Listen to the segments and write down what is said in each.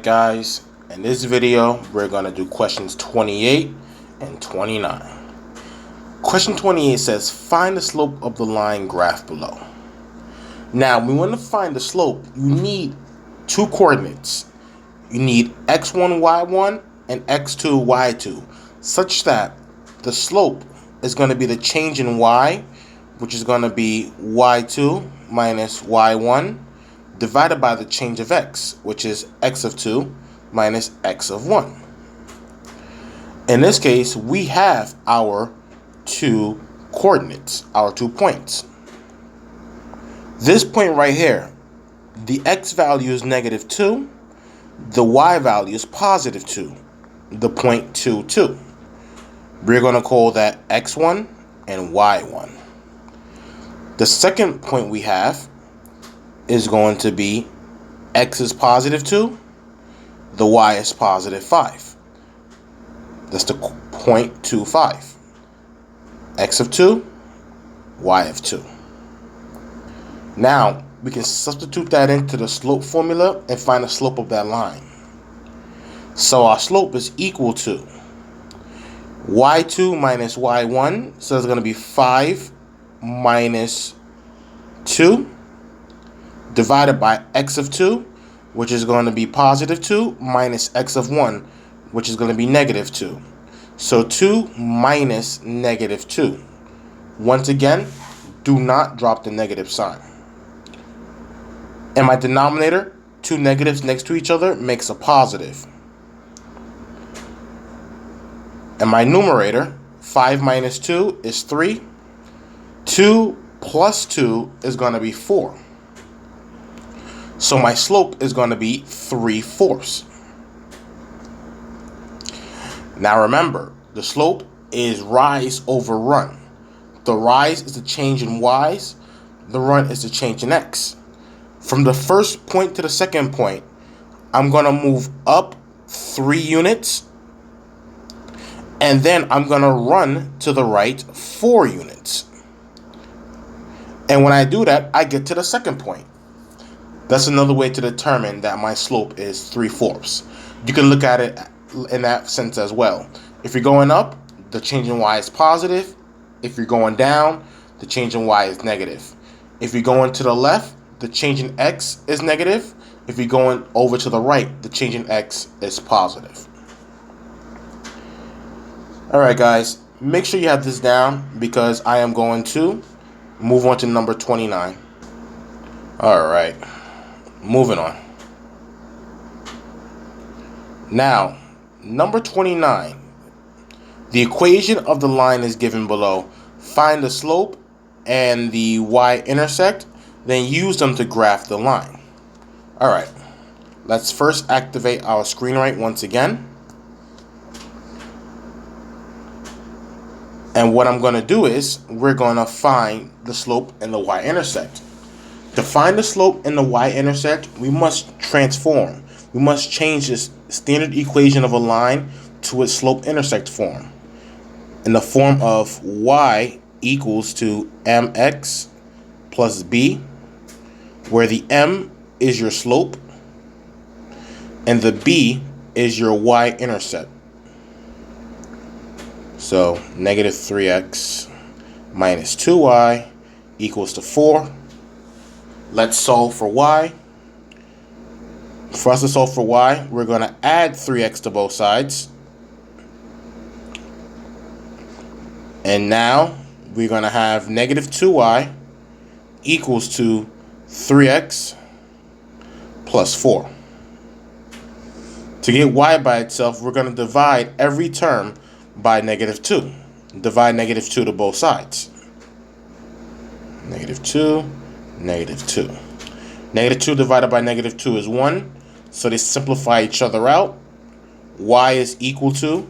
guys, in this video we're going to do questions 28 and 29. Question 28 says find the slope of the line graph below. Now when we want to find the slope, you need two coordinates. You need x1 y1 and x2 y2, such that the slope is going to be the change in y, which is going to be y2 minus y1, divided by the change of x, which is x of 2 minus x of 1. In this case, we have our two coordinates, our 2 points. This point right here, the x value is negative 2, the y value is positive 2, the point 2, 2. We're going to call that x1 and y1. The second point we have is going to be x is positive 2, the y is positive 5. That's the point 2, 5. X of 2, y of 2. Now, we can substitute that into the slope formula and find the slope of that line. So our slope is equal to y2 minus y1, so it's going to be 5 minus 2, divided by x of 2, which is going to be positive 2, minus x of 1, which is going to be negative 2. So 2 minus negative 2. Once again, do not drop the negative sign. In my denominator, two negatives next to each other makes a positive. In my numerator, 5 minus 2 is 3. 2 plus 2 is going to be 4. So my slope is going to be 3/4. Now remember, the slope is rise over run. The rise is the change in y's. The run is the change in x. From the first point to the second point, I'm going to move up 3 units. And then I'm going to run to the right 4 units. And when I do that, I get to the second point. That's another way to determine that my slope is 3/4. You can look at it in that sense as well. If you're going up, the change in y is positive. If you're going down, the change in y is negative. If you're going to the left, the change in x is negative. If you're going over to the right, the change in x is positive. Alright guys, make sure you have this down because I am going to move on to number 29. Alright, moving on. Now, number 29. The equation of the line is given below. Find the slope and the y-intercept, then use them to graph the line. Alright, let's first activate our ScreenWrite once again. And what I'm going to do is, we're going to find the slope and the y-intercept. To find the slope and the y-intercept, we must transform. We must change this standard equation of a line to its slope-intercept form. In the form of y equals to mx plus b, where the m is your slope and the b is your y-intercept. So negative 3x minus 2y equals to 4. Let's solve for y. For us to solve for y, we're going to add 3x to both sides. And now we're going to have negative 2y equals to 3x plus 4. To get y by itself, we're going to divide every term by negative 2. Divide negative 2 to both sides. Negative 2, negative 2. Negative 2 divided by negative 2 is 1. So they simplify each other out. Y is equal to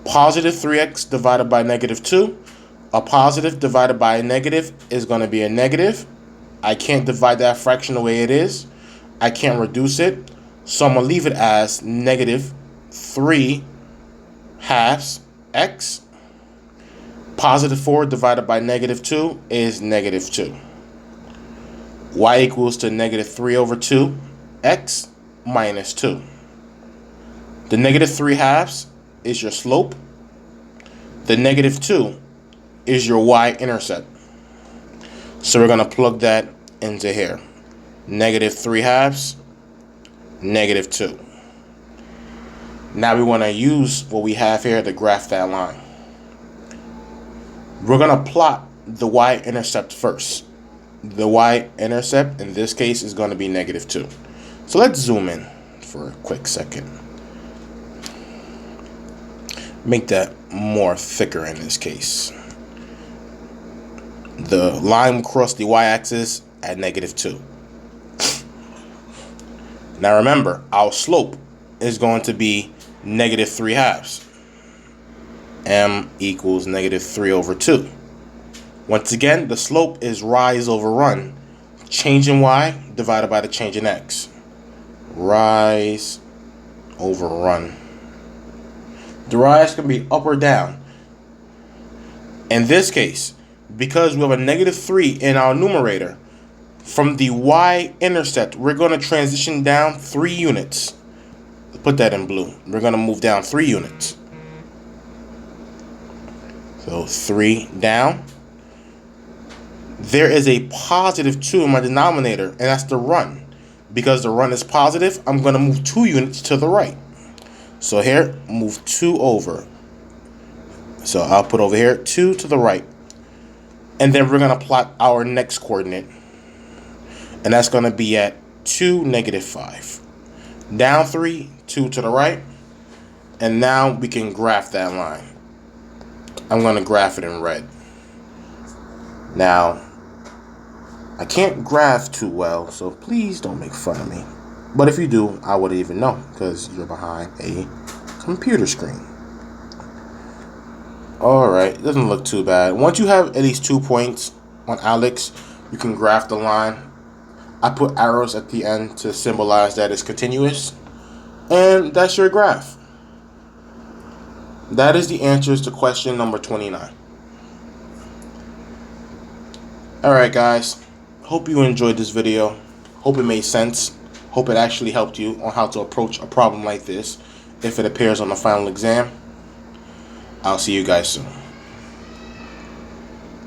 positive 3x divided by negative 2. A positive divided by a negative is going to be a negative. I can't divide that fraction the way it is. I can't reduce it. So I'm going to leave it as negative 3 halves x. Positive 4 divided by negative 2 is negative 2. Y equals to negative 3 over 2 x minus 2. The negative 3/2 is your slope. The negative 2 is your y-intercept. So we're going to plug that into here. Negative 3/2, negative 2. Now we want to use what we have here to graph that line. We're going to plot the y-intercept first. The y-intercept in this case is going to be negative 2. So let's zoom in for a quick second. Make that more thicker in this case. The line across the y-axis at negative 2. Now remember, our slope is going to be negative 3/2. M equals negative 3 over 2. Once again, the slope is rise over run. Change in y divided by the change in x. Rise over run. The rise can be up or down. In this case, because we have a negative 3 in our numerator, from the y-intercept, we're going to transition down 3 units. Put that in blue. We're going to move down 3 units. So 3 down. There is a positive 2 in my denominator, and that's the run. Because the run is positive, I'm going to move 2 units to the right. So here, move 2 over. So I'll put over here 2 to the right. And then we're going to plot our next coordinate. And that's going to be at 2, negative 5. Down 3, 2 to the right. And now we can graph that line. I'm going to graph it in red. Now, I can't graph too well, so please don't make fun of me. But if you do, I wouldn't even know, because you're behind a computer screen. Alright, doesn't look too bad. Once you have at least 2 points on Alex, you can graph the line. I put arrows at the end to symbolize that it's continuous. And that's your graph. That is the answers to question number 29. Alright guys, hope you enjoyed this video. Hope it made sense. Hope it actually helped you on how to approach a problem like this if it appears on the final exam. I'll see you guys soon.